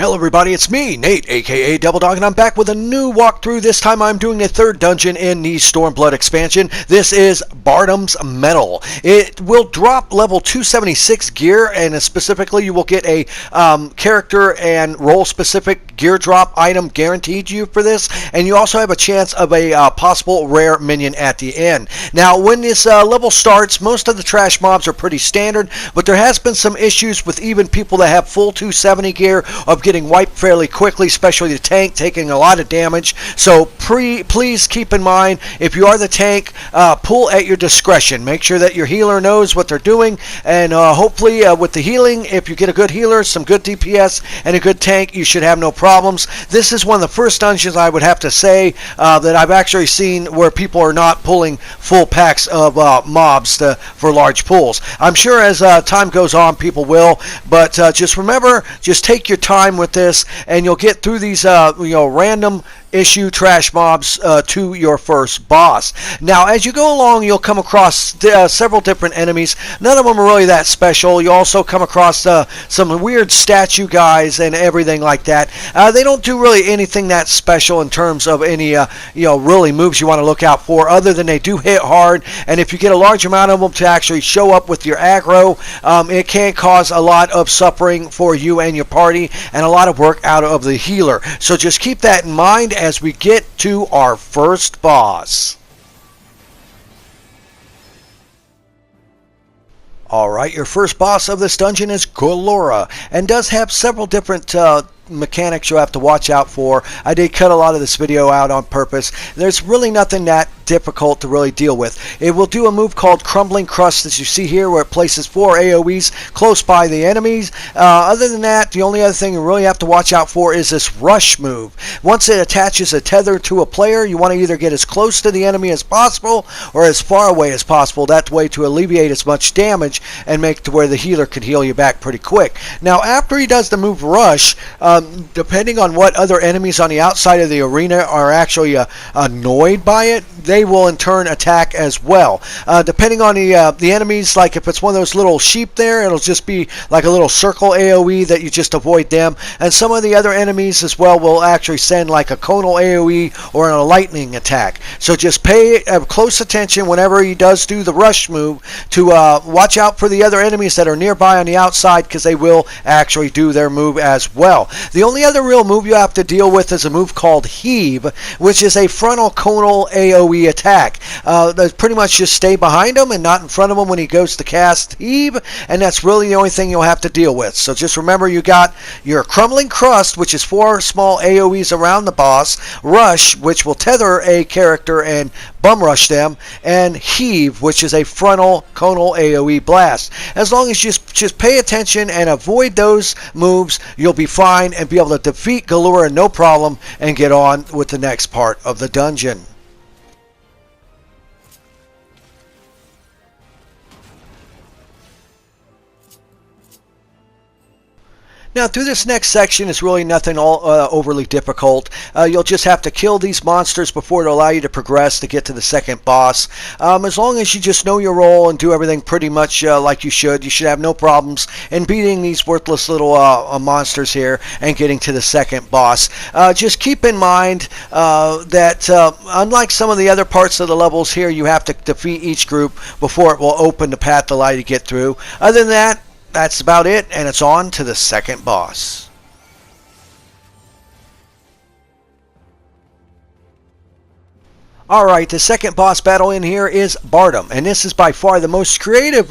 Hello everybody, it's me, Nate, aka Double Dog, and I'm back with a new walkthrough. This time I'm doing a third dungeon in the Stormblood expansion. This is Bardam'sMettle. It will drop level 276 gear, and specifically you will get a character and role-specific gear drop item guaranteed to you for this, and you also have a chance of a possible rare minion at the end. Now, when this level starts, most of the trash mobs are pretty standard, but there has been some issues with even people that have full 270 gear of getting wiped fairly quickly, especially the tank taking a lot of damage. So please keep in mind, if you are the tank, pull at your discretion. Make sure that your healer knows what they're doing, and hopefully with the healing, if you get a good healer, some good DPS, and a good tank, you should have no problems. This is one of the first dungeons, I would have to say, that I've actually seen where people are not pulling full packs of mobs for large pulls. I'm sure as time goes on, people will, but just remember, just take your time with this, and you'll get through these random issue trash mobs to your first boss. Now, as you go along, you'll come across several different enemies. None of them are really that special. You also come across some weird statue guys and everything like that. They don't do really anything that special in terms of any really moves you want to look out for, other than they do hit hard, and if you get a large amount of them to actually show up with your aggro, it can cause a lot of suffering for you and your party, and a lot of work out of the healer. So just keep that in mind as we get to our first boss. Alright, your first boss of this dungeon is Galora, and does have several different mechanics you'll have to watch out for. I did cut a lot of this video out on purpose. There's really nothing that difficult to really deal with. It will do a move called Crumbling Crust, as you see here, where it places 4 AoEs close by the enemies. Other than that, the only other thing you really have to watch out for is this rush move. Once it attaches a tether to a player, you want to either get as close to the enemy as possible or as far away as possible. That way to alleviate as much damage and make it to where the healer can heal you back pretty quick. Now, after he does the move rush, depending on what other enemies on the outside of the arena are actually annoyed by it, they will in turn attack as well. Depending on the enemies, like if it's one of those little sheep there, it'll just be like a little circle AoE that you just avoid them. And some of the other enemies as well will actually send like a conal AoE or a lightning attack. So just pay close attention whenever he does do the rush move to watch out for the other enemies that are nearby on the outside, because they will actually do their move as well. The only other real move you have to deal with is a move called Heave, which is a frontal conal AoE attack. Pretty much just stay behind him and not in front of him when he goes to cast Heave, and that's really the only thing you'll have to deal with. So just remember, you got your Crumbling Crust, which is 4 small AoEs around the boss, Rush, which will tether a character and bum rush them, and Heave, which is a frontal conal AoE blast. As long as you just pay attention and avoid those moves, you'll be fine and be able to defeat Galora no problem and get on with the next part of the dungeon. Now, through this next section is really nothing overly difficult. You'll just have to kill these monsters before it'll allow you to progress to get to the second boss. As long as you just know your role and do everything pretty much like you should have no problems in beating these worthless little monsters here and getting to the second boss. Just keep in mind that unlike some of the other parts of the levels here, you have to defeat each group before it will open the path to allow you to get through. Other than that, that's about it, and it's on to the second boss. Alright, the second boss battle in here is Bardam, and this is by far the most creative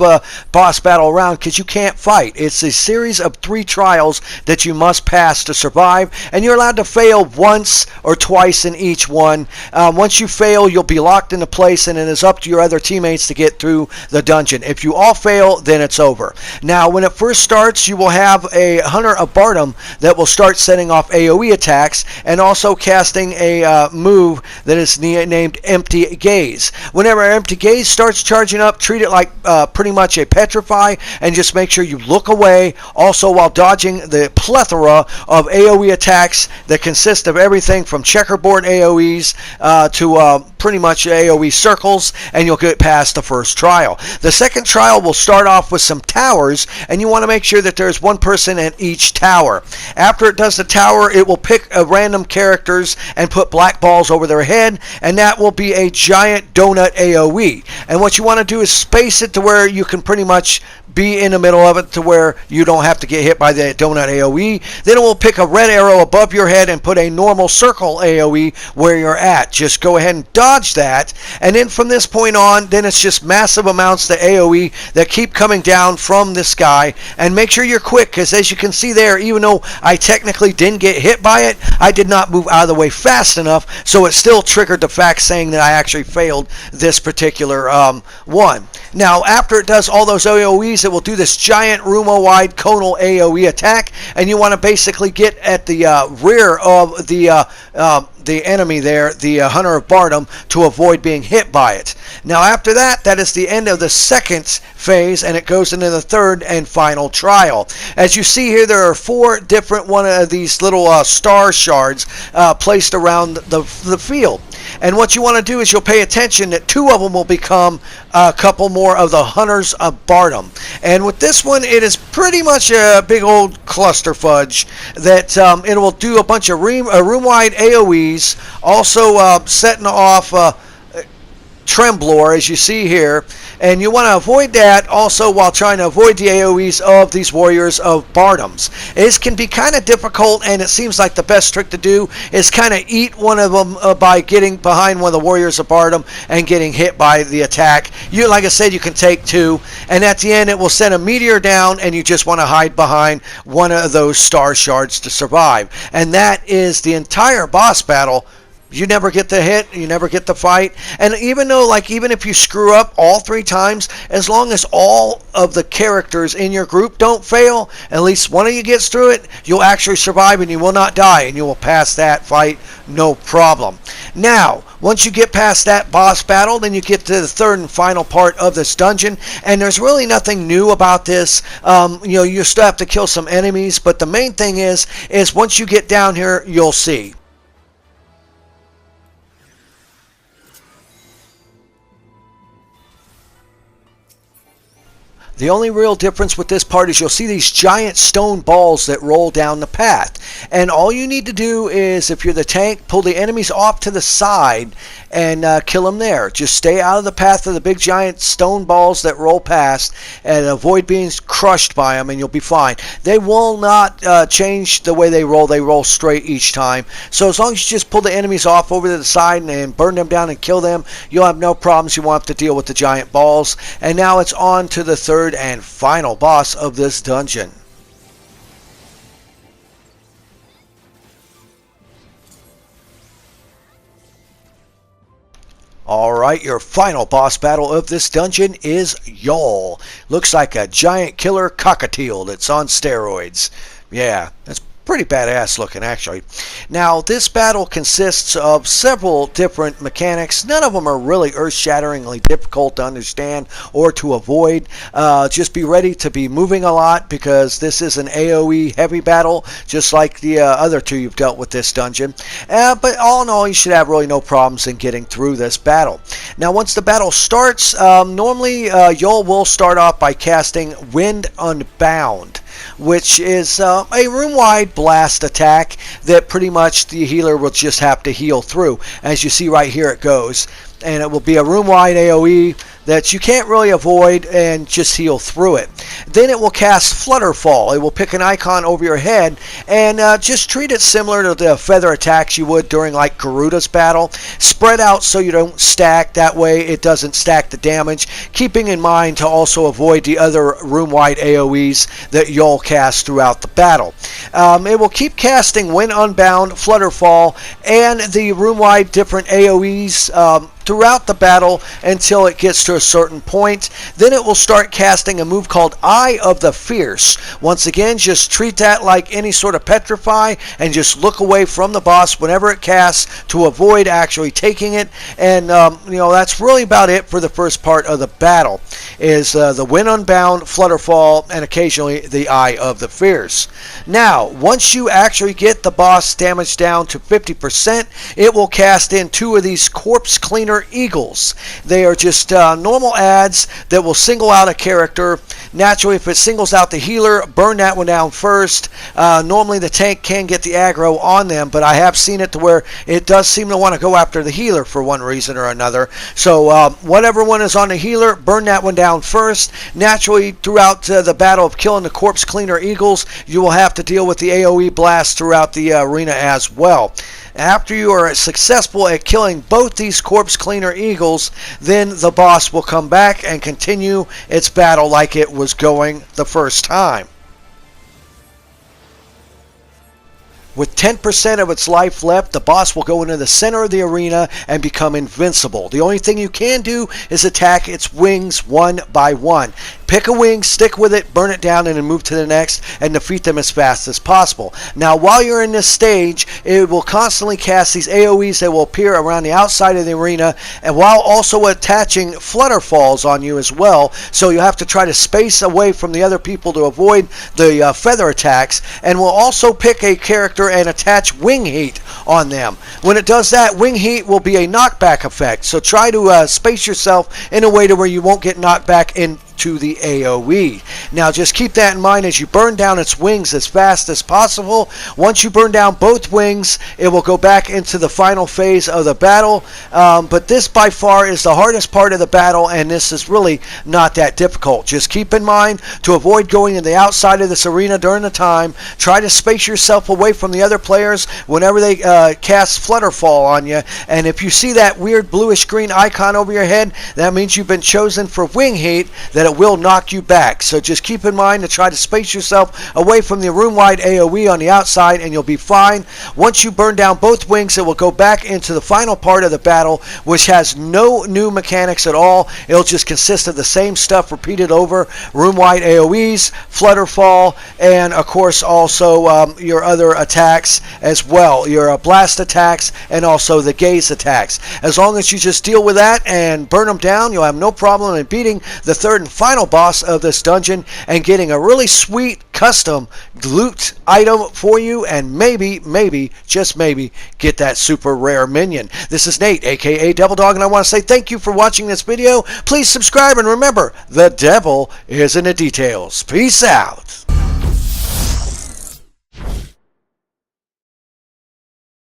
boss battle around, because you can't fight. It's a series of 3 trials that you must pass to survive, and you're allowed to fail once or twice in each one. Once you fail, you'll be locked into place, and it is up to your other teammates to get through the dungeon. If you all fail, then it's over. Now, when it first starts, you will have a Hunter of Bardam that will start setting off AoE attacks, and also casting a move that is named Empty Gaze. Whenever Empty Gaze starts charging up, treat it like pretty much a petrify, and just make sure you look away, also while dodging the plethora of AoE attacks that consist of everything from checkerboard AoEs to pretty much AoE circles, and you'll get past the first trial. The second trial will start off with some towers, and you want to make sure that there's one person at each tower. After it does the tower, it will pick random characters and put black balls over their head, and that will be a giant donut AoE. And what you want to do is space it to where you can pretty much be in the middle of it to where you don't have to get hit by the donut AoE. Then it will pick a red arrow above your head and put a normal circle AoE where you're at. Just go ahead and dodge that, and then from this point on, then it's just massive amounts of AoE that keep coming down from this guy. And make sure you're quick, because as you can see there, even though I technically didn't get hit by it, I did not move out of the way fast enough, so it still triggered the fact saying that I actually failed this particular one. Now, after it does all those AoEs, it will do this giant room-wide conal AoE attack, and you want to basically get at the rear of the enemy there, the Hunter of Bardam, to avoid being hit by it. Now, after that, that is the end of the second phase, and it goes into the third and final trial. As you see here, there are 4 different one of these little star shards placed around the field. And what you want to do is you'll pay attention that 2 of them will become a couple more of the Hunters of Bardam. And with this one, it is pretty much a big old cluster fudge that it will do a bunch of room-wide AoEs, also setting off Tremblor, as you see here, and you want to avoid that also while trying to avoid the AoEs of these warriors of Bardams. This can be kind of difficult, and it seems like the best trick to do is kind of eat one of them by getting behind one of the warriors of Bardam and getting hit by the attack. You, like I said, you can take 2, and at the end it will send a meteor down, and you just want to hide behind one of those star shards to survive. And that is the entire boss battle. You never get the hit, you never get the fight. And even though, even if you screw up all 3 times, as long as all of the characters in your group don't fail, at least one of you gets through it, you'll actually survive and you will not die, and you will pass that fight no problem. Now, once you get past that boss battle, then you get to the third and final part of this dungeon, and there's really nothing new about this. You still have to kill some enemies, but the main thing is once you get down here, you'll see. The only real difference with this part is you'll see these giant stone balls that roll down the path. And all you need to do is, if you're the tank, pull the enemies off to the side and kill them there. Just stay out of the path of the big giant stone balls that roll past and avoid being crushed by them, and you'll be fine. They will not change the way they roll straight each time. So as long as you just pull the enemies off over to the side and burn them down and kill them, you'll have no problems. You won't have to deal with the giant balls. And now it's on to the third and final boss of this dungeon. Alright, your final boss battle of this dungeon is Yol. Looks like a giant killer cockatiel that's on steroids. Yeah, that's pretty badass looking, actually. Now, this battle consists of several different mechanics. None of them are really earth-shatteringly difficult to understand or to avoid. Just be ready to be moving a lot, because this is an AoE heavy battle, just like the other 2 you've dealt with this dungeon. But all in all, you should have really no problems in getting through this battle. Now, once the battle starts, normally Yol will start off by casting Wind Unbound, which is a room-wide blast attack that pretty much the healer will just have to heal through. As you see right here, it goes. And it will be a room-wide AoE that you can't really avoid and just heal through it. Then it will cast Flutterfall. It will pick an icon over your head and just treat it similar to the feather attacks you would during like Garuda's battle. Spread out so you don't stack. That way it doesn't stack the damage. Keeping in mind to also avoid the other room-wide AoEs that you'll cast throughout the battle. It will keep casting Wind Unbound, Flutterfall, and the room-wide different AoEs throughout the battle until it gets to a certain point. Then it will start casting a move called Eye of the Fierce. Once again, just treat that like any sort of petrify and just look away from the boss whenever it casts to avoid actually taking it. And that's really about it for the first part of the battle, is the Wind Unbound, Flutterfall, and occasionally the Eye of the Fierce. Now, once you actually get the boss damage down to 50%, it will cast in 2 of these Corpse Cleaner Cleaner Eagles. They are just normal ads that will single out a character. Naturally, if it singles out the healer, burn that one down first. Normally the tank can get the aggro on them, but I have seen it to where it does seem to want to go after the healer for one reason or another. So whatever one is on the healer, burn that one down first. Naturally, throughout the battle of killing the Corpse Cleaner Eagles, you will have to deal with the AoE blast throughout the arena as well. After you are successful at killing both these Corpse Cleaner Eagles, then the boss will come back and continue its battle like it was going the first time. With 10% of its life left, the boss will go into the center of the arena and become invincible. The only thing you can do is attack its wings one by one. Pick a wing, stick with it, burn it down, and then move to the next and defeat them as fast as possible. Now, while you're in this stage, it will constantly cast these AoEs that will appear around the outside of the arena, and while also attaching flutterfalls on you as well. So you have to try to space away from the other people to avoid the feather attacks, and will also pick a character and attach wing heat on them. When it does that, wing heat will be a knockback effect. So try to space yourself in a way to where you won't get knocked back into the AoE. Now just keep that in mind as you burn down its wings as fast as possible. Once you burn down both wings, it will go back into the final phase of the battle. But this by far is the hardest part of the battle, and this is really not that difficult. Just keep in mind to avoid going to the outside of this arena during the time. Try to space yourself away from the other players whenever they cast Flutterfall on you. And if you see that weird bluish green icon over your head, that means you've been chosen for wing heat, that it will knock you back. So just keep in mind to try to space yourself away from the room-wide AoE on the outside, and you'll be fine. Once you burn down both wings, it will go back into the final part of the battle, which has no new mechanics at all. It'll just consist of the same stuff repeated over: room-wide AoEs, Flutterfall, and of course also your other attacks as well, your blast attacks, and also the gaze attacks. As long as you just deal with that and burn them down, you'll have no problem in beating the third and final boss of this dungeon and getting a really sweet custom loot item for you, and maybe, just maybe, get that super rare minion. This is Nate, aka Devil Dog, and I want to say thank you for watching this video. Please subscribe, and remember, the devil is in the details. Peace out.